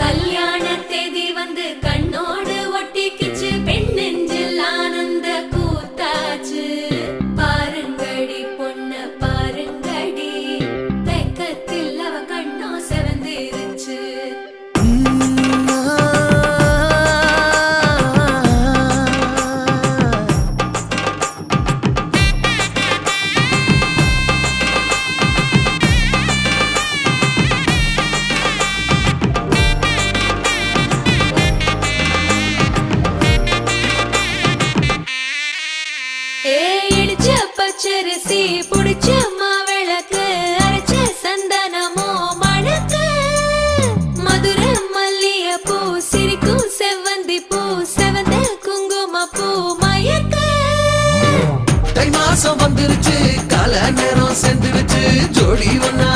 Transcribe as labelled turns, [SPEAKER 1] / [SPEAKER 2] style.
[SPEAKER 1] கல்யாண தேதி வந்து கண்ணோடு ஒட்டிக்கிச்சு, பெண் நெஞ்சில் ஆனந்த கூத்தாச்சு. பாருங்கடி பொண்ண பாருங்கடி, வெக்கத்தில் அவ கண்ணோ செவந்திருச்சு. இடிச்ச பச்சரிசி புடிச்ச மாவிளக்கு, அரைச்ச சந்தனமோ மணக்கு. மதுர மல்லிய பூ சிரிக்கும் செவ்வந்தி பூ, செவந்த குங்கும பூ மயக்க.
[SPEAKER 2] தை மாசம் வந்துருச்சு, கால நேரம் சென்றுருச்சு, ஜோடி ஒன்னா